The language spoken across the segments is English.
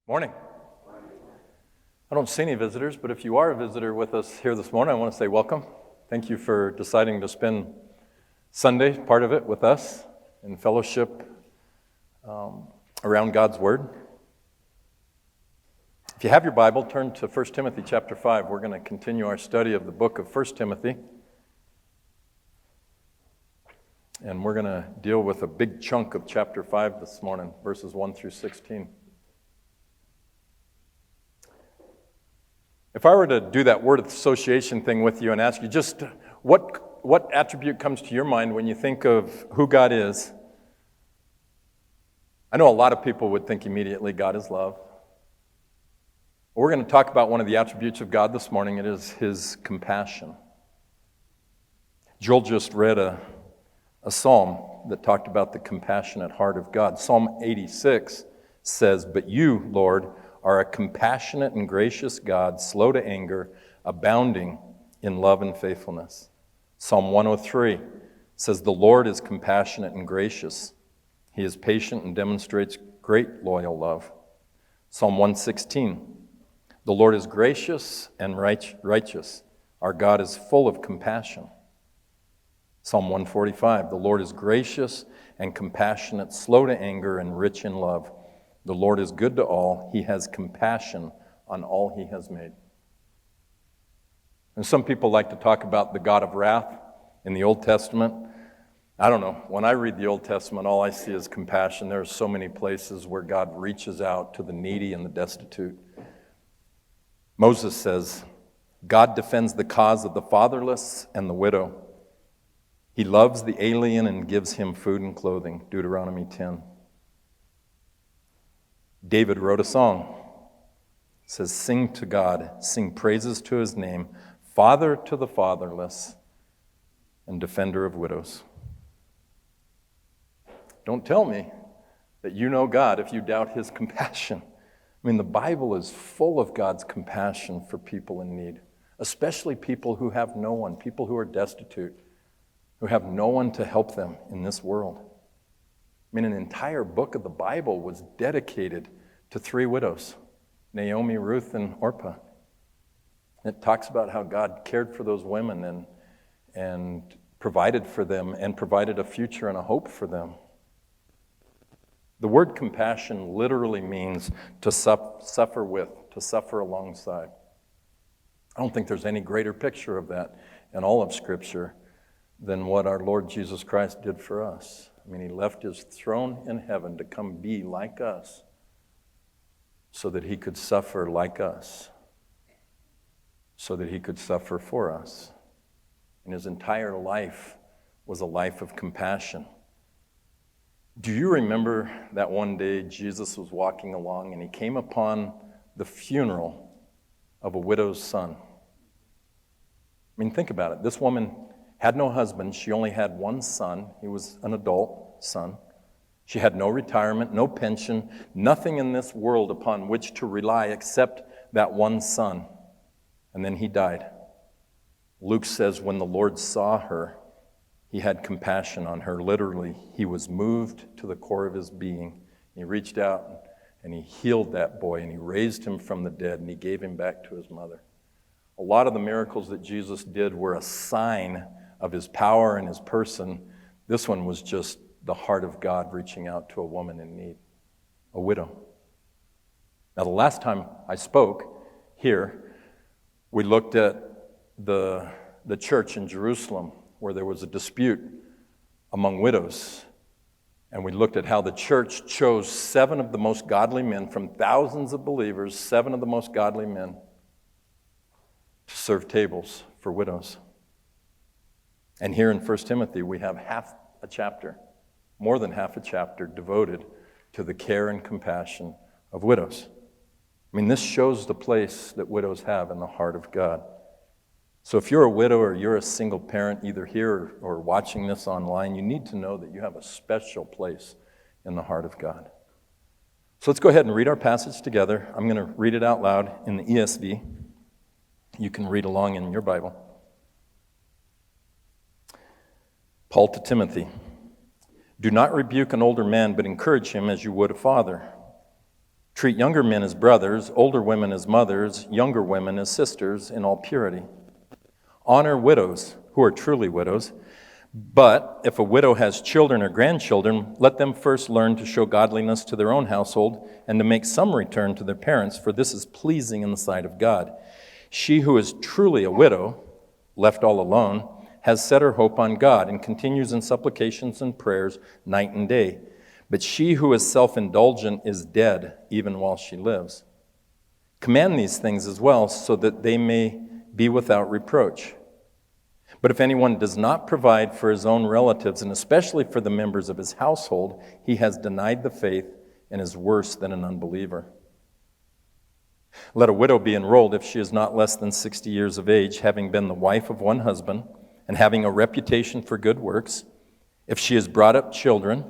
Morning. I don't see any visitors, but if you are a visitor with us here this morning, I want to say welcome. Thank you for deciding to spend Sunday, part of it, with us in fellowship around God's Word. If you have your Bible, turn to 1 Timothy chapter 5. We're going to continue our study of the book of 1 Timothy. And we're going to deal with a big chunk of chapter 5 this morning, verses 1 through 16. If I were to do that word association thing with you and ask you just what attribute comes to your mind when you think of who God is, I know a lot of people would think immediately God is love. We're going to talk about one of the attributes of God this morning. It is His compassion. Joel just read a psalm that talked about the compassionate heart of God. Psalm 86 says, "But you, Lord, are a compassionate and gracious God, slow to anger, abounding in love and faithfulness." Psalm 103 says, "The Lord is compassionate and gracious. He is patient and demonstrates great loyal love." Psalm 116, "The Lord is gracious and righteous. Our God is full of compassion." Psalm 145, "The Lord is gracious and compassionate, slow to anger, and rich in love. The Lord is good to all. He has compassion on all He has made." And some people like to talk about the God of wrath in the Old Testament. I don't know. When I read the Old Testament, all I see is compassion. There are so many places where God reaches out to the needy and the destitute. Moses says, "God defends the cause of the fatherless and the widow. He loves the alien and gives him food and clothing." Deuteronomy 10. David wrote a song. It says, "Sing to God, sing praises to His name, Father to the fatherless and defender of widows." Don't tell me that you know God if you doubt His compassion. I mean, the Bible is full of God's compassion for people in need, especially people who have no one, people who are destitute, who have no one to help them in this world. I mean, an entire book of the Bible was dedicated to three widows, Naomi, Ruth, and Orpah. It talks about how God cared for those women and provided for them and provided a future and a hope for them. The word compassion literally means to suffer with, to suffer alongside. I don't think there's any greater picture of that in all of Scripture than what our Lord Jesus Christ did for us. I mean, He left His throne in heaven to come be like us so that He could suffer like us, so that He could suffer for us. And His entire life was a life of compassion. Do you remember that one day Jesus was walking along and He came upon the funeral of a widow's son? I mean, think about it. This woman had no husband. She only had one son. He was an adult son. She had no retirement, no pension, nothing in this world upon which to rely except that one son. And then he died. Luke says when the Lord saw her, He had compassion on her. Literally, He was moved to the core of His being. He reached out and He healed that boy and He raised him from the dead and He gave him back to his mother. A lot of the miracles that Jesus did were a sign of His power and His person. This one was just the heart of God reaching out to a woman in need, a widow. Now, the last time I spoke here, we looked at the church in Jerusalem where there was a dispute among widows. And we looked at how the church chose 7 of the most godly men from thousands of believers, 7 of the most godly men to serve tables for widows. And here in 1 Timothy, we have half a chapter, more than half a chapter, devoted to the care and compassion of widows. I mean, this shows the place that widows have in the heart of God. So if you're a widow or you're a single parent, either here or watching this online, you need to know that you have a special place in the heart of God. So let's go ahead and read our passage together. I'm going to read it out loud in the ESV. You can read along in your Bible. Paul to Timothy, "Do not rebuke an older man, but encourage him as you would a father. Treat younger men as brothers, older women as mothers, younger women as sisters in all purity. Honor widows who are truly widows. But if a widow has children or grandchildren, let them first learn to show godliness to their own household and to make some return to their parents, for this is pleasing in the sight of God. She who is truly a widow, left all alone, has set her hope on God and continues in supplications and prayers night and day. But she who is self-indulgent is dead even while she lives. Command these things as well, so that they may be without reproach. But if anyone does not provide for his own relatives, and especially for the members of his household, he has denied the faith and is worse than an unbeliever. Let a widow be enrolled if she is not less than 60 years of age, having been the wife of one husband, and having a reputation for good works, if she has brought up children,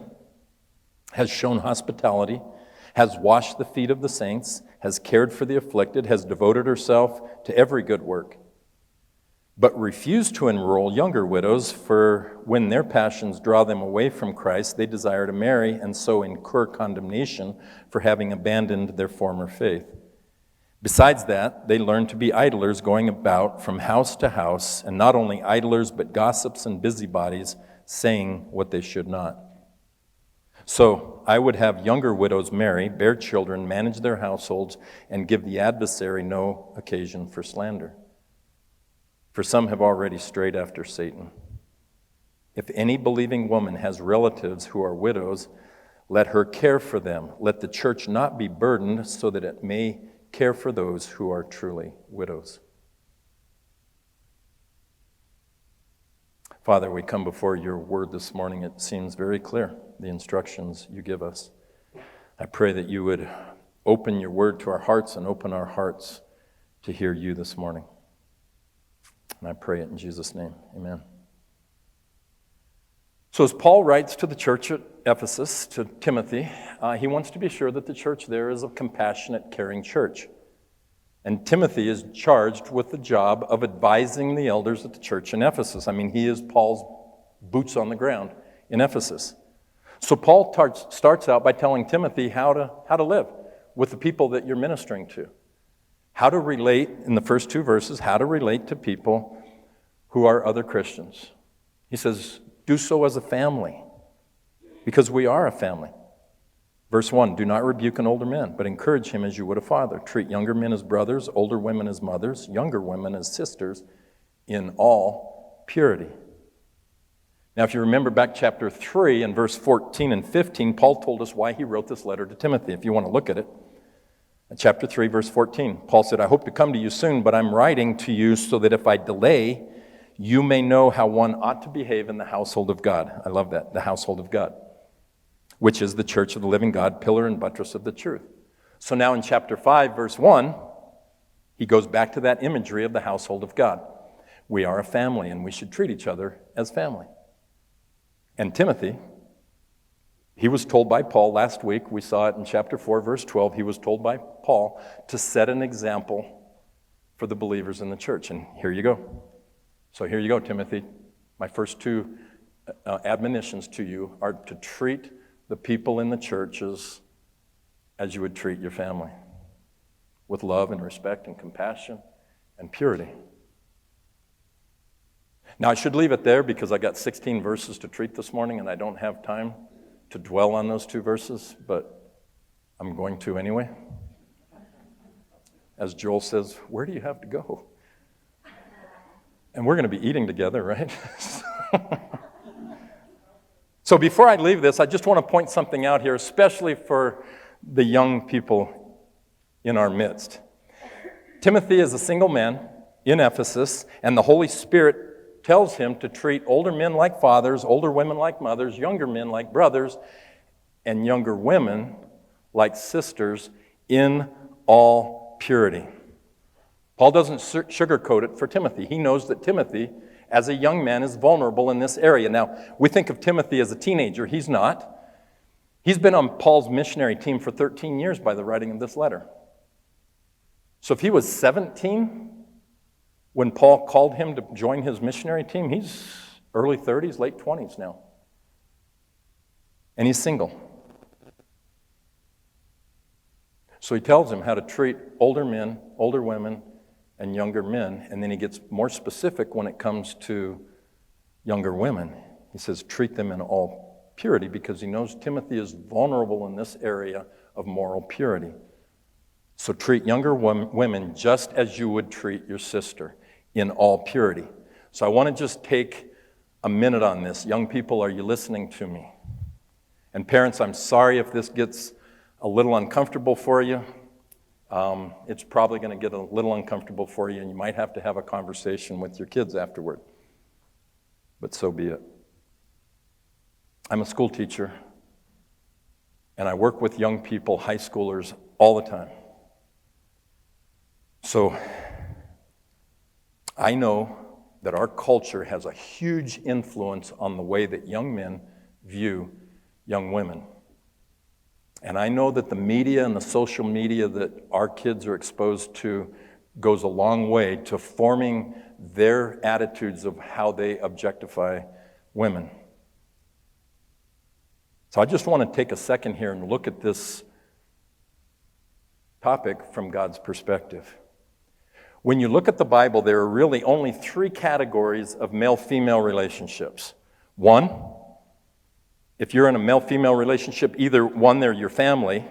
has shown hospitality, has washed the feet of the saints, has cared for the afflicted, has devoted herself to every good work. But refuse to enroll younger widows, for when their passions draw them away from Christ, they desire to marry and so incur condemnation for having abandoned their former faith. Besides that, they learn to be idlers, going about from house to house, and not only idlers, but gossips and busybodies, saying what they should not. So I would have younger widows marry, bear children, manage their households, and give the adversary no occasion for slander. For some have already strayed after Satan. If any believing woman has relatives who are widows, let her care for them. Let the church not be burdened, so that it may care for those who are truly widows. Father, we come before your word this morning. It seems very clear, the instructions you give us. I pray that you would open your word to our hearts and open our hearts to hear you this morning. And I pray it in Jesus' name. Amen. So as Paul writes to the church at Ephesus, to Timothy, he wants to be sure that the church there is a compassionate, caring church. And Timothy is charged with the job of advising the elders at the church in Ephesus. I mean, he is Paul's boots on the ground in Ephesus. So Paul starts out by telling Timothy how to live with the people that you're ministering to. How to relate, in the first two verses, how to relate to people who are other Christians. He says, do so as a family, because we are a family. Verse 1, do not rebuke an older man, but encourage him as you would a father. Treat younger men as brothers, older women as mothers, younger women as sisters, in all purity. Now, if you remember back chapter 3 and verse 14 and 15, Paul told us why he wrote this letter to Timothy, if you want to look at it. In chapter 3, verse 14, Paul said, I hope to come to you soon, but I'm writing to you so that if I delay, you may know how one ought to behave in the household of God. I love that, the household of God, which is the church of the living God, pillar and buttress of the truth. So now in chapter 5, verse 1, he goes back to that imagery of the household of God. We are a family, and we should treat each other as family. And Timothy, he was told by Paul last week, we saw it in chapter 4, verse 12, he was told by Paul to set an example for the believers in the church. And here you go. So here you go, Timothy. My first two admonitions to you are to treat the people in the churches as you would treat your family, with love and respect and compassion and purity. Now, I should leave it there because I got 16 verses to treat this morning, and I don't have time to dwell on those two verses, but I'm going to anyway. As Joel says, where do you have to go? And we're going to be eating together, right? So before I leave this, I just want to point something out here, especially for the young people in our midst. Timothy is a single man in Ephesus, and the Holy Spirit tells him to treat older men like fathers, older women like mothers, younger men like brothers, and younger women like sisters in all purity. Paul doesn't sugarcoat it for Timothy. He knows that Timothy, as a young man, is vulnerable in this area. Now, we think of Timothy as a teenager. He's not. He's been on Paul's missionary team for 13 years by the writing of this letter. So if he was 17 when Paul called him to join his missionary team, he's early 30s, late 20s now. And he's single. So he tells him how to treat older men, older women, and younger men, and then he gets more specific when it comes to younger women. He says, treat them in all purity, because he knows Timothy is vulnerable in this area of moral purity. So treat younger women just as you would treat your sister, in all purity. So I want to just take a minute on this. Young people, are you listening to me? And parents, I'm sorry if this gets a little uncomfortable for you. It's probably going to get a little uncomfortable for you, and you might have to have a conversation with your kids afterward. But so be it. I'm a school teacher, and I work with young people, high schoolers, all the time. So I know that our culture has a huge influence on the way that young men view young women. And I know that the media and the social media that our kids are exposed to goes a long way to forming their attitudes of how they objectify women. So I just want to take a second here and look at this topic from God's perspective. When you look at the Bible, there are really only 3 categories of male-female relationships. One, if you're in a male-female relationship, either one, they're your family,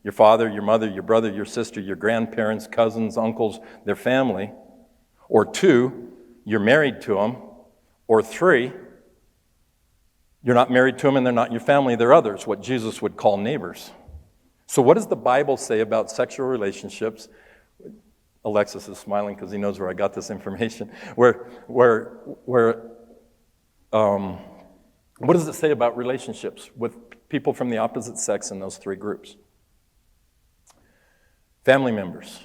your father, your mother, your brother, your sister, your grandparents, cousins, uncles, their family. Or 2, you're married to them. Or 3, you're not married to them and they're not your family, they're others, what Jesus would call neighbors. So what does the Bible say about sexual relationships? Alexis is smiling because he knows where I got this information. What does it say about relationships with people from the opposite sex in those 3 groups? Family members.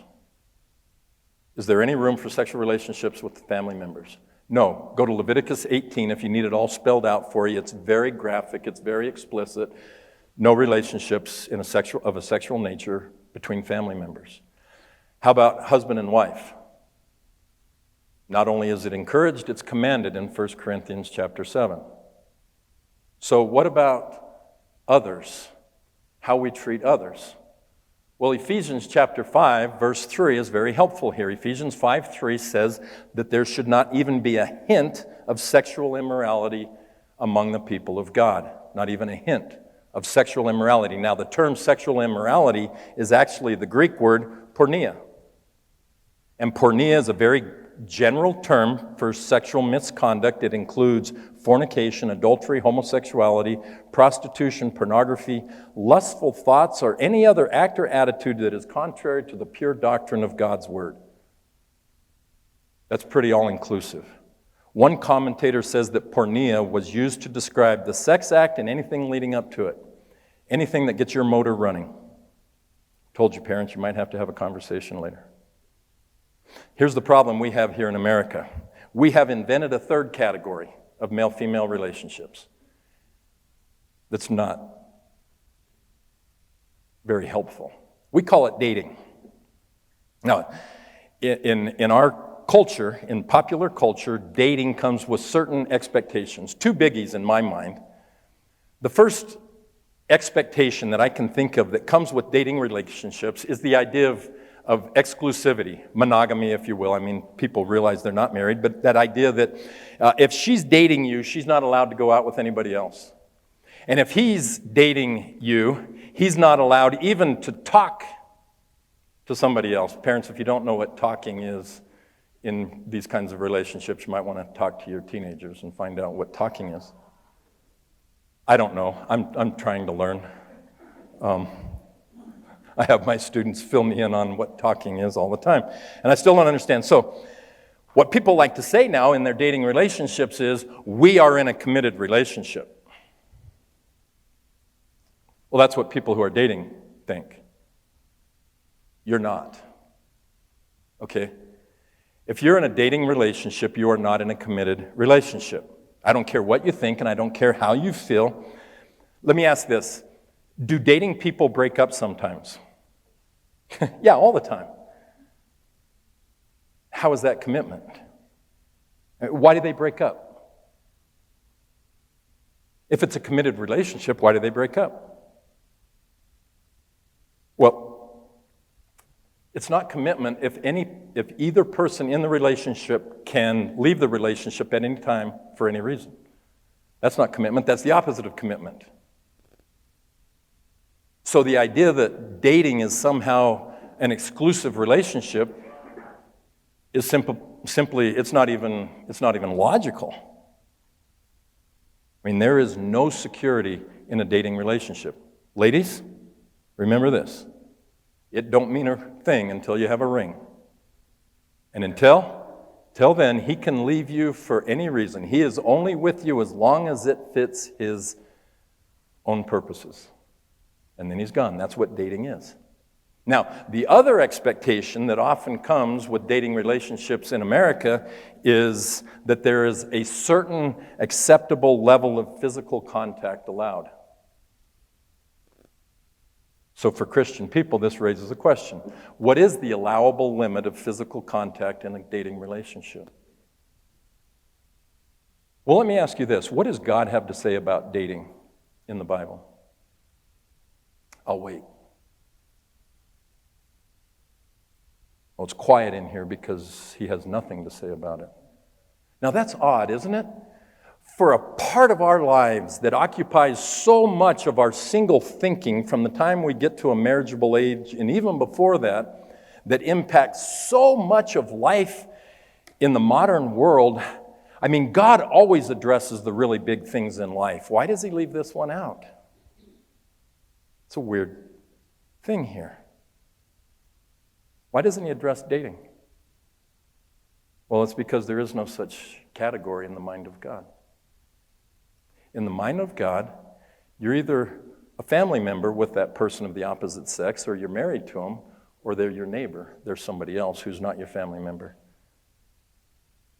Is there any room for sexual relationships with family members? No. Go to Leviticus 18 if you need it all spelled out for you. It's very graphic. It's very explicit. No relationships of a sexual nature between family members. How about husband and wife? Not only is it encouraged, it's commanded in 1 Corinthians chapter 7. So what about others? How we treat others? Well, Ephesians chapter 5, verse 3 is very helpful here. Ephesians 5:3 says that there should not even be a hint of sexual immorality among the people of God. Not even a hint of sexual immorality. Now, the term sexual immorality is actually the Greek word porneia. And porneia is a very general term for sexual misconduct. It includes fornication, adultery, homosexuality, prostitution, pornography, lustful thoughts, or any other act or attitude that is contrary to the pure doctrine of God's Word. That's pretty all-inclusive. One commentator says that porneia was used to describe the sex act and anything leading up to it. Anything that gets your motor running. Told you, parents, you might have to have a conversation later. Here's the problem we have here in America. We have invented a 3rd category of male-female relationships that's not very helpful. We call it dating. Now, in our culture, in popular culture, dating comes with certain expectations. 2 biggies in my mind. The first expectation that I can think of that comes with dating relationships is the idea of exclusivity, monogamy, if you will. I mean, people realize they're not married, but that idea that if she's dating you, she's not allowed to go out with anybody else. And if he's dating you, he's not allowed even to talk to somebody else. Parents, if you don't know what talking is in these kinds of relationships, you might want to talk to your teenagers and find out what talking is. I don't know. I'm trying to learn. I have my students fill me in on what talking is all the time, and I still don't understand. So what people like to say now in their dating relationships is, we are in a committed relationship. Well, that's what people who are dating think. You're not. Okay? If you're in a dating relationship, you are not in a committed relationship. I don't care what you think, and I don't care how you feel. Let me ask this. Do dating people break up sometimes? Yeah, all the time. How is that commitment? Why do they break up? If it's a committed relationship, why do they break up? Well, It's not commitment if either person in the relationship can leave the relationship at any time for any reason. That's not commitment. That's the opposite of commitment. So the idea that dating is somehow an exclusive relationship is simply it's not even logical. I mean, there is no security in a dating relationship. Ladies, remember this. It don't mean a thing until you have a ring. And until then, he can leave you for any reason. He is only with you as long as it fits his own purposes. And then he's gone. That's what dating is. Now, the other expectation that often comes with dating relationships in America is that there is a certain acceptable level of physical contact allowed. So for Christian people, this raises a question. What is the allowable limit of physical contact in a dating relationship? Well, let me ask you this. What does God have to say about dating in the Bible? I'll wait. Well, it's quiet in here because he has nothing to say about it. Now that's odd, isn't it? For a part of our lives that occupies so much of our single thinking from the time we get to a marriageable age and even before that, that impacts so much of life in the modern world. I mean, God always addresses the really big things in life. Why does he leave this one out? It's a weird thing here. Why doesn't he address dating? Well, it's because there is no such category in the mind of God. In the mind of God, you're either a family member with that person of the opposite sex, or you're married to them, or they're your neighbor. They're somebody else who's not your family member.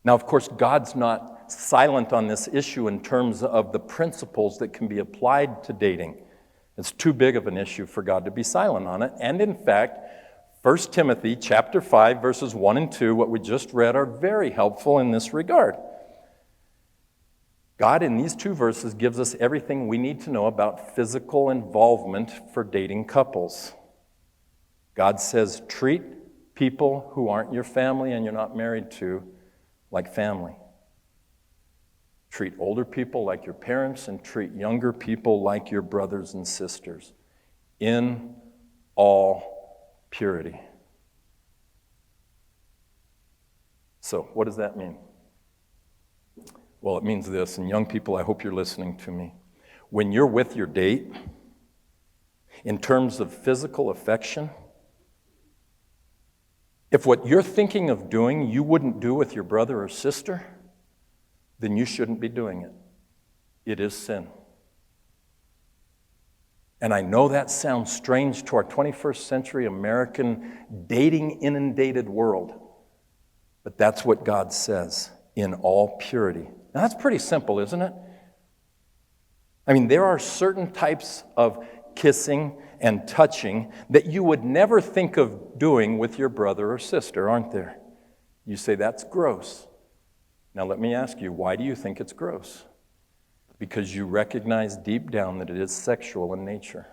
Now, of course, God's not silent on this issue in terms of the principles that can be applied to dating. It's too big of an issue for God to be silent on it. And in fact, 1 Timothy chapter 5, verses 1 and 2, what we just read, are very helpful in this regard. God, in these two verses, gives us everything we need to know about physical involvement for dating couples. God says, treat people who aren't your family and you're not married to like family. Treat older people like your parents and treat younger people like your brothers and sisters in all purity. So, what does that mean? Well, it means this, and young people, I hope you're listening to me. When you're with your date, in terms of physical affection, if what you're thinking of doing you wouldn't do with your brother or sister, then you shouldn't be doing it. It is sin. And I know that sounds strange to our 21st century American dating inundated world, but that's what God says, in all purity. Now that's pretty simple, isn't it? I mean, there are certain types of kissing and touching that you would never think of doing with your brother or sister, aren't there? You say, that's gross. Now let me ask you, why do you think it's gross? Because you recognize deep down that it is sexual in nature.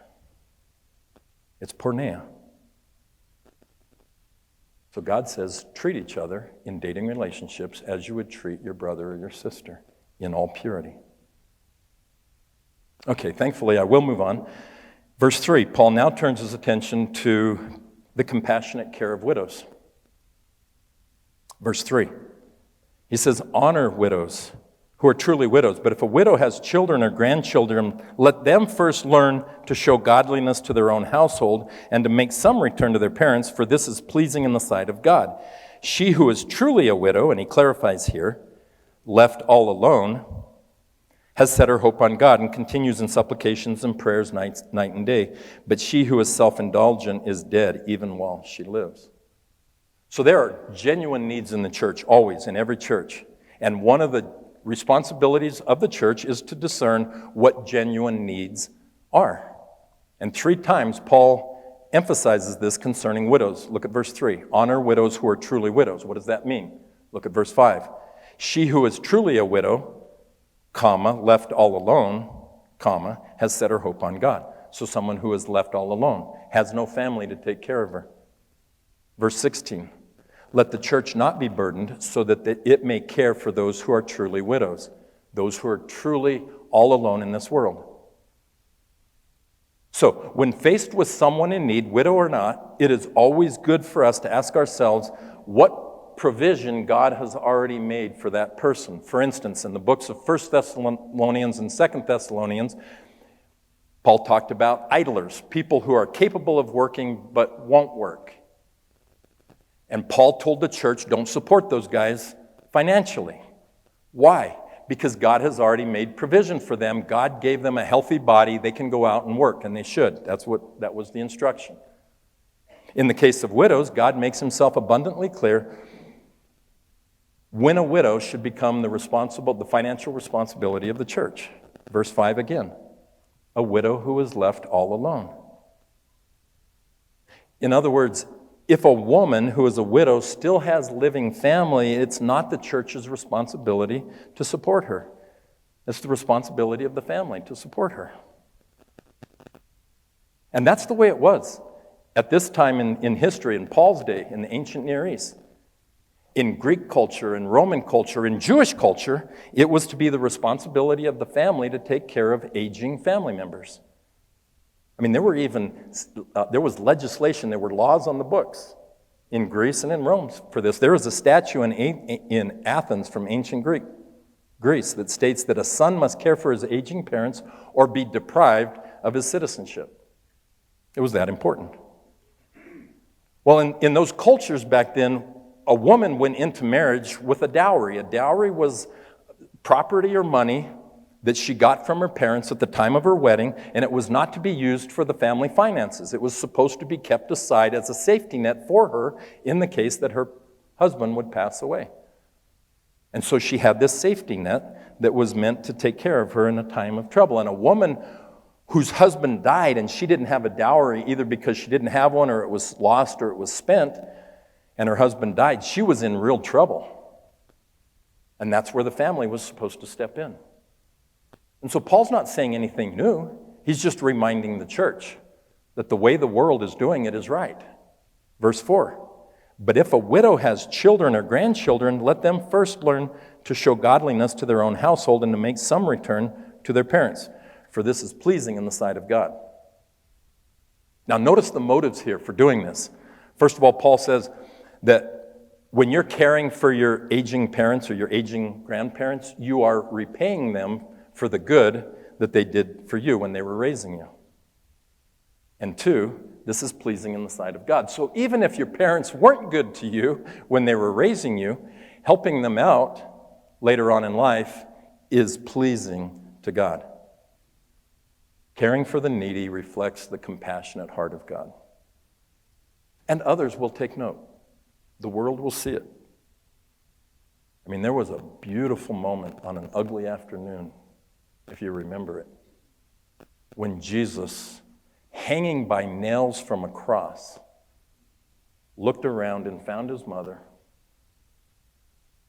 It's porneia. So God says, treat each other in dating relationships as you would treat your brother or your sister, in all purity. Okay, thankfully I will move on. Verse 3, Paul now turns his attention to the compassionate care of widows. Verse 3, he says, honor widows who are truly widows. But if a widow has children or grandchildren, let them first learn to show godliness to their own household and to make some return to their parents, for this is pleasing in the sight of God. She who is truly a widow, and he clarifies here, left all alone, has set her hope on God and continues in supplications and prayers night and day. But she who is self-indulgent is dead even while she lives. So there are genuine needs in the church, always, in every church. And one of the responsibilities of the church is to discern what genuine needs are. And 3 times Paul emphasizes this concerning widows. Look at verse 3. Honor widows who are truly widows. What does that mean? Look at verse 5. She who is truly a widow, left all alone, has set her hope on God. So someone who is left all alone, has no family to take care of her. Verse 16, let the church not be burdened so that it may care for those who are truly widows, those who are truly all alone in this world. So, when faced with someone in need, widow or not, it is always good for us to ask ourselves what provision God has already made for that person. For instance, in the books of 1 Thessalonians and 2 Thessalonians, Paul talked about idlers, people who are capable of working but won't work. And Paul told the church, don't support those guys financially. Why? Because God has already made provision for them. God gave them a healthy body. They can go out and work, and they should. That was the instruction. In the case of widows, God makes himself abundantly clear when a widow should become the financial responsibility of the church. Verse 5 again, a widow who is left all alone. In other words, if a woman who is a widow still has living family, it's not the church's responsibility to support her. It's the responsibility of the family to support her. And that's the way it was at this time in history, in Paul's day, in the ancient Near East. In Greek culture, in Roman culture, in Jewish culture, it was to be the responsibility of the family to take care of aging family members. I mean, there was legislation, there were laws on the books in Greece and in Rome for this. There is a statute in Athens from ancient Greece that states that a son must care for his aging parents or be deprived of his citizenship. It was that important. Well, in those cultures back then, a woman went into marriage with a dowry. A dowry was property or money that she got from her parents at the time of her wedding, and it was not to be used for the family finances. It was supposed to be kept aside as a safety net for her in the case that her husband would pass away. And so she had this safety net that was meant to take care of her in a time of trouble. And a woman whose husband died and she didn't have a dowry, either because she didn't have one or it was lost or it was spent, and her husband died, she was in real trouble. And that's where the family was supposed to step in. And so Paul's not saying anything new. He's just reminding the church that the way the world is doing it is right. Verse 4, but if a widow has children or grandchildren, let them first learn to show godliness to their own household and to make some return to their parents, for this is pleasing in the sight of God. Now notice the motives here for doing this. First of all, Paul says that when you're caring for your aging parents or your aging grandparents, you are repaying them for the good that they did for you when they were raising you. And 2, this is pleasing in the sight of God. So even if your parents weren't good to you when they were raising you, helping them out later on in life is pleasing to God. Caring for the needy reflects the compassionate heart of God. And others will take note. The world will see it. I mean, there was a beautiful moment on an ugly afternoon, if you remember it, when Jesus, hanging by nails from a cross, looked around and found his mother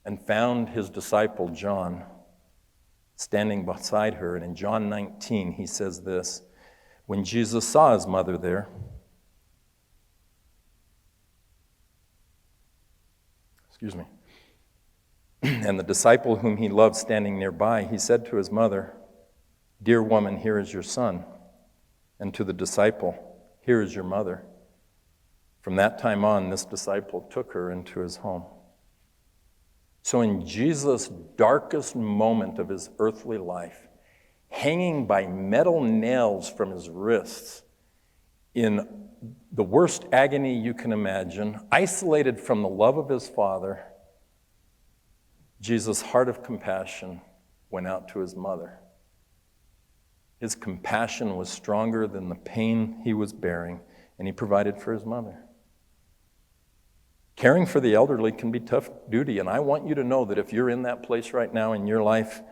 and found his disciple John standing beside her. And in John 19, he says this, when Jesus saw his mother there, and the disciple whom he loved standing nearby, he said to his mother, "Dear woman, here is your son." And to the disciple, "Here is your mother." From that time on, this disciple took her into his home. So in Jesus' darkest moment of his earthly life, hanging by metal nails from his wrists, in the worst agony you can imagine, isolated from the love of his Father, Jesus' heart of compassion went out to his mother. His compassion was stronger than the pain he was bearing, and he provided for his mother. Caring for the elderly can be tough duty, and I want you to know that if you're in that place right now in your life,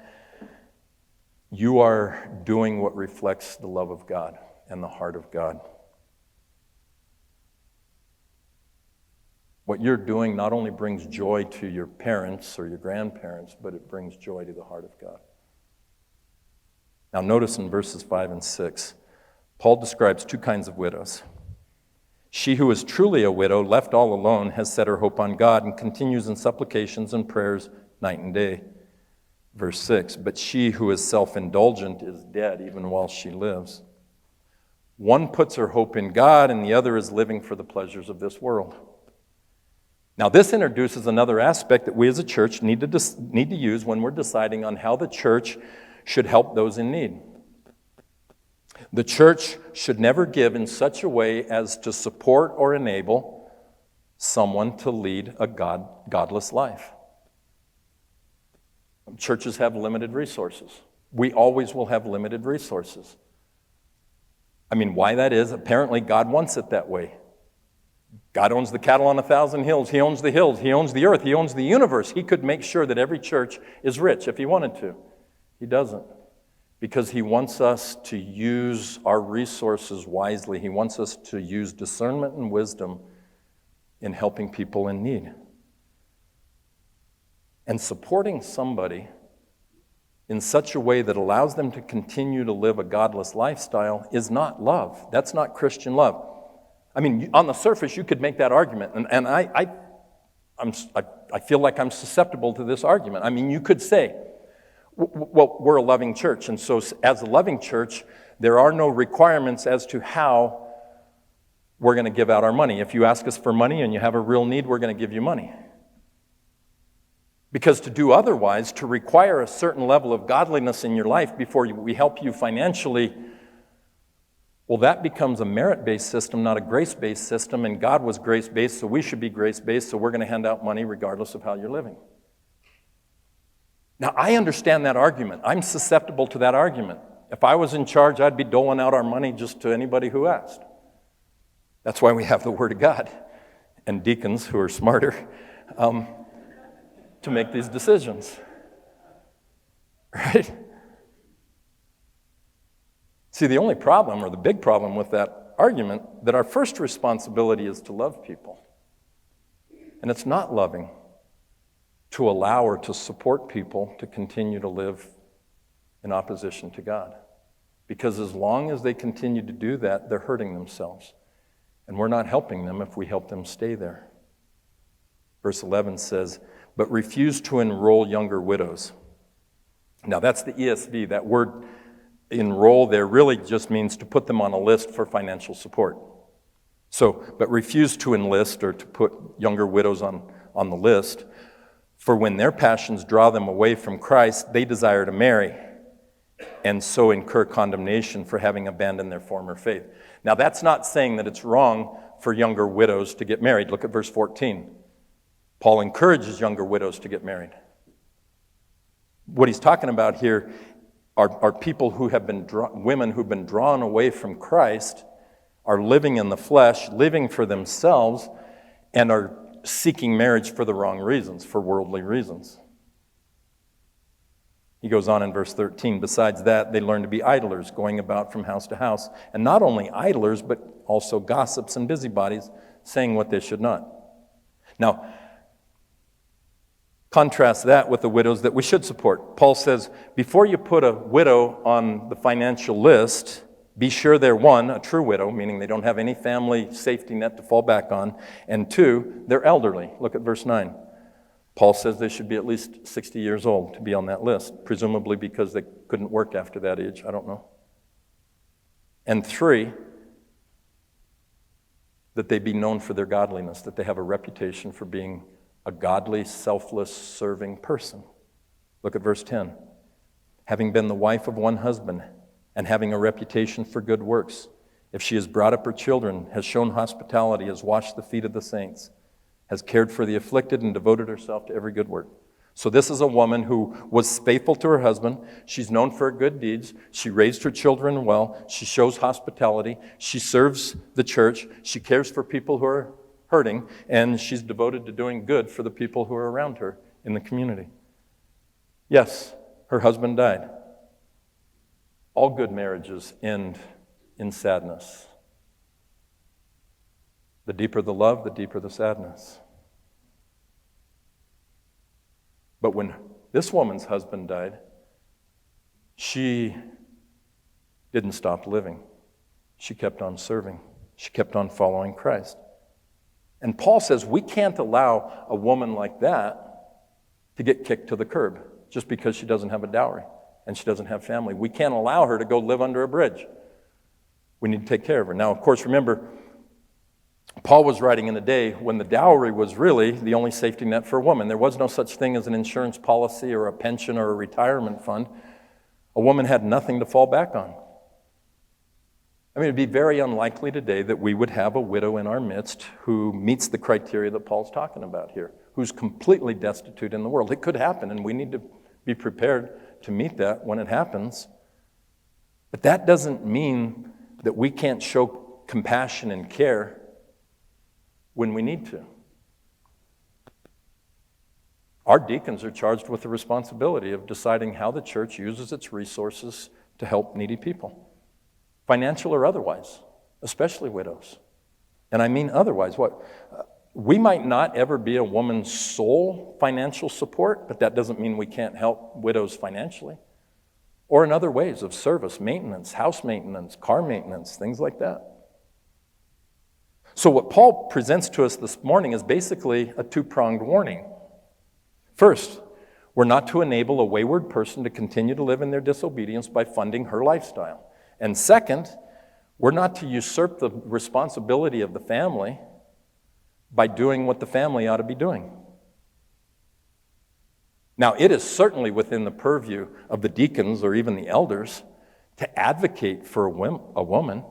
you are doing what reflects the love of God and the heart of God. What you're doing not only brings joy to your parents or your grandparents, but it brings joy to the heart of God. Now notice in verses 5 and 6, Paul describes 2 kinds of widows. She who is truly a widow, left all alone, has set her hope on God and continues in supplications and prayers night and day. Verse 6, but she who is self-indulgent is dead even while she lives. One puts her hope in God and the other is living for the pleasures of this world. Now this introduces another aspect that we as a church need to use when we're deciding on how the church should help those in need. The church should never give in such a way as to support or enable someone to lead a godless life. Churches have limited resources. We always will have limited resources. I mean, why that is, apparently God wants it that way. God owns the cattle on 1,000 hills. He owns the hills. He owns the earth. He owns the universe. He could make sure that every church is rich if he wanted to. He doesn't. Because he wants us to use our resources wisely. He wants us to use discernment and wisdom in helping people in need. And supporting somebody in such a way that allows them to continue to live a godless lifestyle is not love. That's not Christian love. I mean, on the surface, you could make that argument, and I feel like I'm susceptible to this argument. I mean, you could say, well, we're a loving church, and so as a loving church, there are no requirements as to how we're going to give out our money. If you ask us for money and you have a real need, we're going to give you money. Because to do otherwise, to require a certain level of godliness in your life before we help you financially, well, that becomes a merit-based system, not a grace-based system, and God was grace-based, so we should be grace-based, so we're going to hand out money regardless of how you're living. Now, I understand that argument. I'm susceptible to that argument. If I was in charge, I'd be doling out our money just to anybody who asked. That's why we have the Word of God and deacons who are smarter to make these decisions. Right? See, the only problem, or the big problem with that argument, that our first responsibility is to love people. And it's not loving to allow or to support people to continue to live in opposition to God. Because as long as they continue to do that, they're hurting themselves. And we're not helping them if we help them stay there. Verse 11 says, but refuse to enroll younger widows. Now that's the ESV. That word enroll there really just means to put them on a list for financial support. So, but refuse to enlist or to put younger widows on the list. For when their passions draw them away from Christ, they desire to marry, and so incur condemnation for having abandoned their former faith. Now, that's not saying that it's wrong for younger widows to get married. Look at verse 14. Paul encourages younger widows to get married. What he's talking about here are people who have been women who've been drawn away from Christ, are living in the flesh, living for themselves, and are seeking marriage for the wrong reasons, for worldly reasons. He goes on in verse 13, besides that, they learn to be idlers, going about from house to house. And not only idlers, but also gossips and busybodies, saying what they should not. Now, contrast that with the widows that we should support. Paul says, before you put a widow on the financial list, be sure they're one, a true widow, meaning they don't have any family safety net to fall back on, and two, they're elderly. Look at verse 9. Paul says they should be at least 60 years old to be on that list, presumably because they couldn't work after that age. I don't know. And three, that they be known for their godliness, that they have a reputation for being a godly, selfless, serving person. Look at verse 10. Having been the wife of one husband and having a reputation for good works, if she has brought up her children, has shown hospitality, has washed the feet of the saints, has cared for the afflicted and devoted herself to every good work. So this is a woman who was faithful to her husband. She's known for her good deeds. She raised her children well. She shows hospitality. She serves the church. She cares for people who are hurting, and she's devoted to doing good for the people who are around her in the community. Yes, her husband died. All good marriages end in sadness. The deeper the love, the deeper the sadness. But when this woman's husband died, she didn't stop living. She kept on serving. She kept on following Christ. And Paul says we can't allow a woman like that to get kicked to the curb just because she doesn't have a dowry and she doesn't have family. We can't allow her to go live under a bridge. We need to take care of her. Now, of course, remember, Paul was writing in the day when the dowry was really the only safety net for a woman. There was no such thing as an insurance policy or a pension or a retirement fund. A woman had nothing to fall back on. I mean, it'd be very unlikely today that we would have a widow in our midst who meets the criteria that Paul's talking about here, who's completely destitute in the world. It could happen, and we need to be prepared to meet that when it happens. But that doesn't mean that we can't show compassion and care when we need to. Our deacons are charged with the responsibility of deciding how the church uses its resources to help needy people, financial or otherwise, especially widows. And I mean otherwise. We might not ever be a woman's sole financial support, but that doesn't mean we can't help widows financially. Or in other ways of service, maintenance, house maintenance, car maintenance, things like that. So what Paul presents to us this morning is basically a two-pronged warning. First, we're not to enable a wayward person to continue to live in their disobedience by funding her lifestyle. And second, we're not to usurp the responsibility of the family by doing what the family ought to be doing. Now, it is certainly within the purview of the deacons or even the elders to advocate for a woman,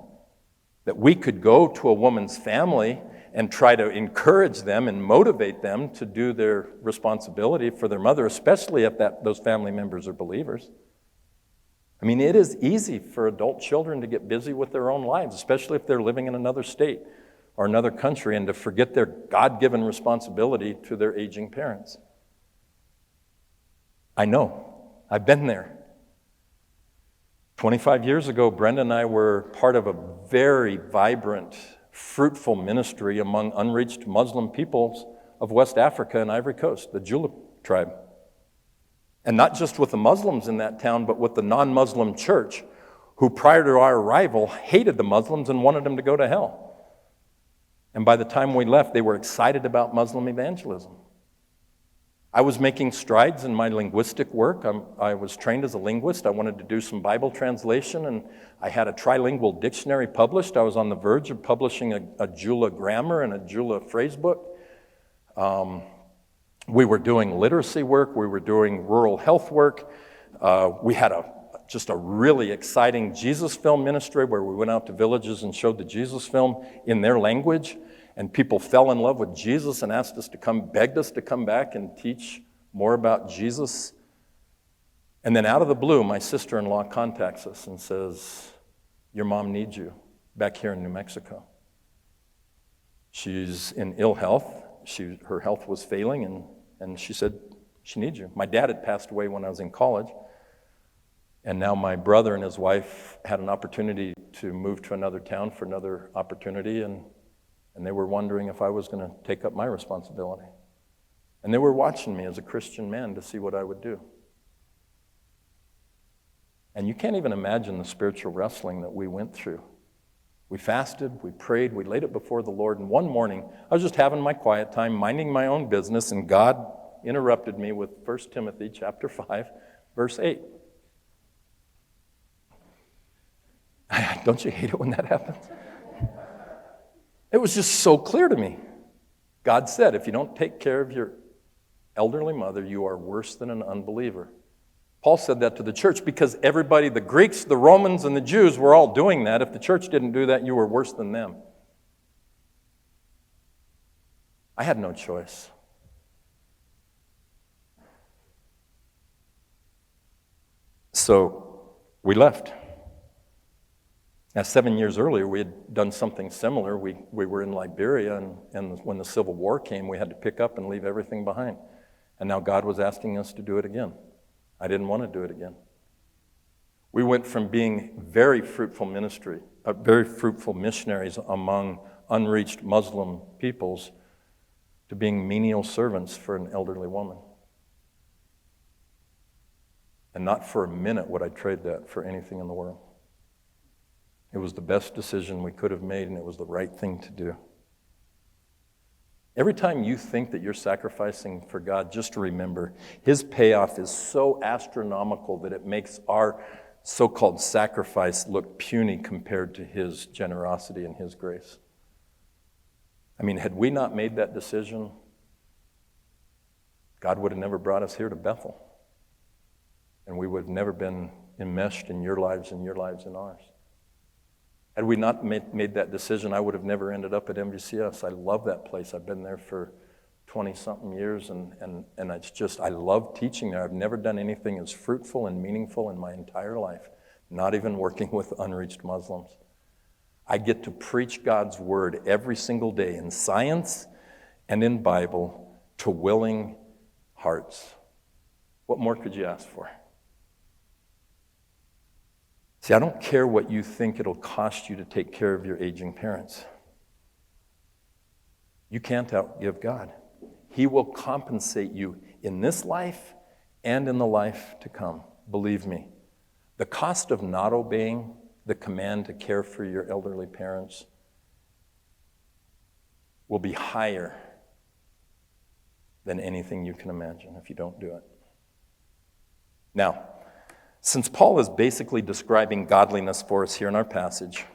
that we could go to a woman's family and try to encourage them and motivate them to do their responsibility for their mother, especially if those family members are believers. I mean, it is easy for adult children to get busy with their own lives, especially if they're living in another state or another country, and to forget their God-given responsibility to their aging parents. I know. I've been there. 25 years ago, Brenda and I were part of a very vibrant, fruitful ministry among unreached Muslim peoples of West Africa and Ivory Coast, the Jula tribe. And not just with the Muslims in that town, but with the non-Muslim church, who prior to our arrival hated the Muslims and wanted them to go to hell. And by the time we left, they were excited about Muslim evangelism. I was making strides in my linguistic work. I was trained as a linguist. I wanted to do some Bible translation, and I had a trilingual dictionary published. I was on the verge of publishing a Jula grammar and a Jula phrase book. We were doing literacy work. We were doing rural health work. We had just a really exciting Jesus film ministry where we went out to villages and showed the Jesus film in their language. And people fell in love with Jesus and begged us to come back and teach more about Jesus. And then out of the blue, my sister-in-law contacts us and says, "Your mom needs you back here in New Mexico. She's in ill health. Her health was failing, and she said she needs you." My dad had passed away when I was in college. And now my brother and his wife had an opportunity to move to another town for another opportunity, and they were wondering if I was going to take up my responsibility. And they were watching me as a Christian man to see what I would do. And you can't even imagine the spiritual wrestling that we went through. We fasted, we prayed, we laid it before the Lord, and one morning, I was just having my quiet time, minding my own business, and God interrupted me with 1 Timothy chapter 5, verse 8. Don't you hate it when that happens? It was just so clear to me. God said, if you don't take care of your elderly mother, you are worse than an unbeliever. Paul said that to the church because everybody, the Greeks, the Romans, and the Jews were all doing that. If the church didn't do that, you were worse than them. I had no choice. So we left. Now, 7 years earlier, we had done something similar. We were in Liberia, and when the Civil War came, we had to pick up and leave everything behind. And now God was asking us to do it again. I didn't want to do it again. We went from being very fruitful missionaries among unreached Muslim peoples to being menial servants for an elderly woman. And not for a minute would I trade that for anything in the world. It was the best decision we could have made, and it was the right thing to do. Every time you think that you're sacrificing for God, just remember, His payoff is so astronomical that it makes our so-called sacrifice look puny compared to His generosity and His grace. I mean, had we not made that decision, God would have never brought us here to Bethel. And we would have never been enmeshed in your lives and in ours. Had we not made that decision, I would have never ended up at MVCS. I love that place. I've been there for 20-something years, and it's just, I love teaching there. I've never done anything as fruitful and meaningful in my entire life, not even working with unreached Muslims. I get to preach God's word every single day in science and in Bible to willing hearts. What more could you ask for? See, I don't care what you think it'll cost you to take care of your aging parents. You can't outgive God. He will compensate you in this life and in the life to come. Believe me. The cost of not obeying the command to care for your elderly parents will be higher than anything you can imagine if you don't do it. Now, since Paul is basically describing godliness for us here in our passage,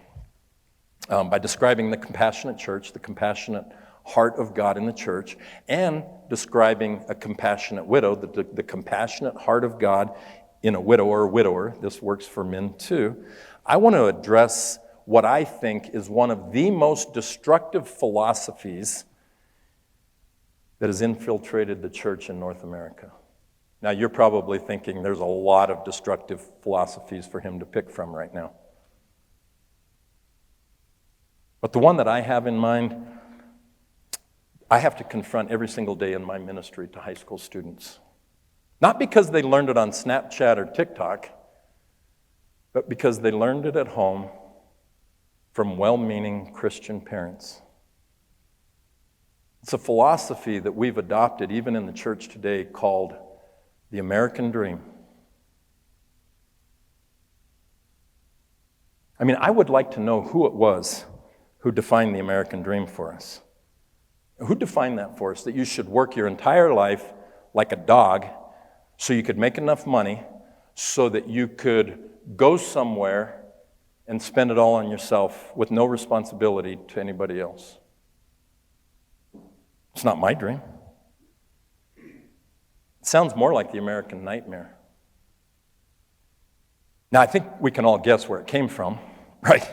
by describing the compassionate church, the compassionate heart of God in the church, and describing a compassionate widow, the compassionate heart of God in a widow or a widower, this works for men too, I want to address what I think is one of the most destructive philosophies that has infiltrated the church in North America. Now, you're probably thinking there's a lot of destructive philosophies for him to pick from right now. But the one that I have in mind, I have to confront every single day in my ministry to high school students. Not because they learned it on Snapchat or TikTok, but because they learned it at home from well-meaning Christian parents. It's a philosophy that we've adopted even in the church today called the American dream. I mean, I would like to know who it was who defined the American dream for us. Who defined that for us? That you should work your entire life like a dog so you could make enough money so that you could go somewhere and spend it all on yourself with no responsibility to anybody else. It's not my dream. It sounds more like the American nightmare. Now, I think we can all guess where it came from, right?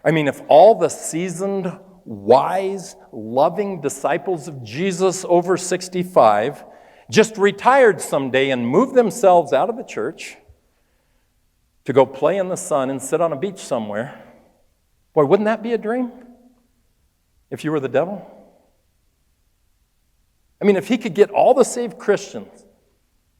I mean, if all the seasoned, wise, loving disciples of Jesus over 65 just retired someday and moved themselves out of the church to go play in the sun and sit on a beach somewhere, boy, wouldn't that be a dream if you were the devil? I mean, if he could get all the saved Christians,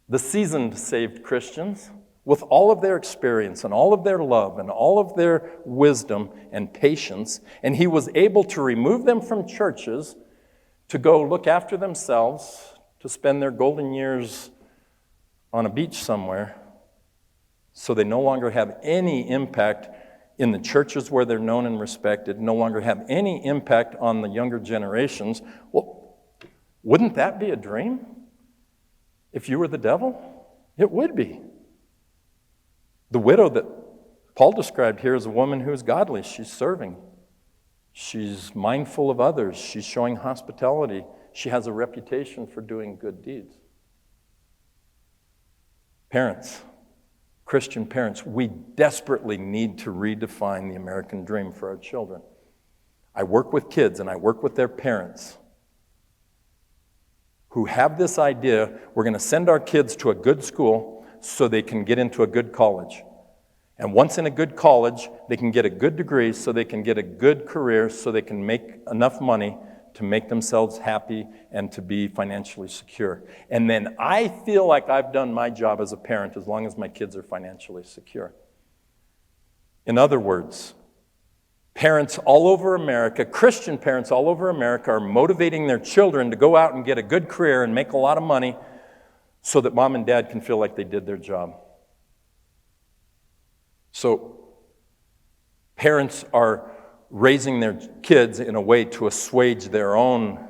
the seasoned saved Christians, with all of their experience and all of their love and all of their wisdom and patience, and he was able to remove them from churches to go look after themselves, to spend their golden years on a beach somewhere, so they no longer have any impact in the churches where they're known and respected, no longer have any impact on the younger generations. Well, wouldn't that be a dream? If you were the devil? It would be. The widow that Paul described here is a woman who is godly. She's serving. She's mindful of others. She's showing hospitality. She has a reputation for doing good deeds. Parents, Christian parents, we desperately need to redefine the American dream for our children. I work with kids and I work with their parents who have this idea, we're going to send our kids to a good school so they can get into a good college. And once in a good college, they can get a good degree so they can get a good career so they can make enough money to make themselves happy and to be financially secure. And then I feel like I've done my job as a parent as long as my kids are financially secure. In other words, parents all over America, Christian parents all over America, are motivating their children to go out and get a good career and make a lot of money so that mom and dad can feel like they did their job. So, Parents are raising their kids in a way to assuage their own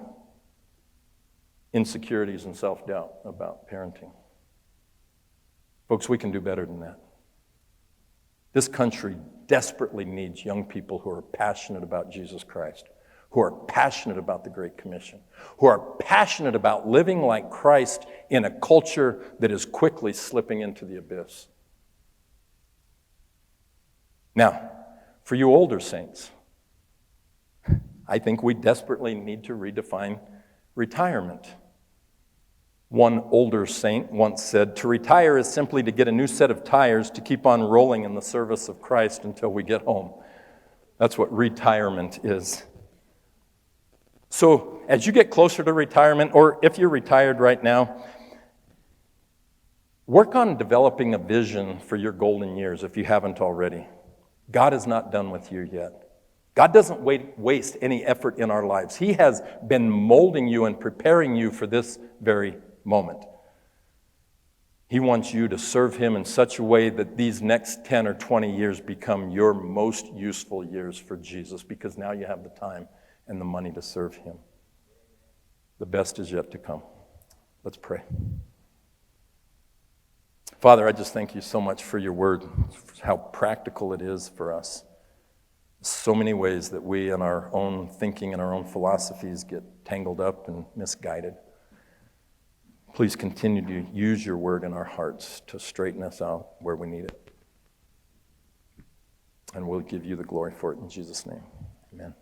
insecurities and self-doubt about parenting. Folks, we can do better than that. This country desperately needs young people who are passionate about Jesus Christ, who are passionate about the Great Commission, who are passionate about living like Christ in a culture that is quickly slipping into the abyss. Now, for you older saints, I think we desperately need to redefine retirement. One older saint once said, "To retire is simply to get a new set of tires to keep on rolling in the service of Christ until we get home." That's what retirement is. So as you get closer to retirement, or if you're retired right now, work on developing a vision for your golden years if you haven't already. God is not done with you yet. God doesn't waste any effort in our lives. He has been molding you and preparing you for this very moment. He wants you to serve Him in such a way that these next 10 or 20 years become your most useful years for Jesus, because now you have the time and the money to serve Him. The best is yet to come. Let's pray. Father, I just thank you so much for your word, how practical it is for us. So many ways that we in our own thinking and our own philosophies get tangled up and misguided. Please continue to use your word in our hearts to straighten us out where we need it. And we'll give you the glory for it in Jesus' name. Amen.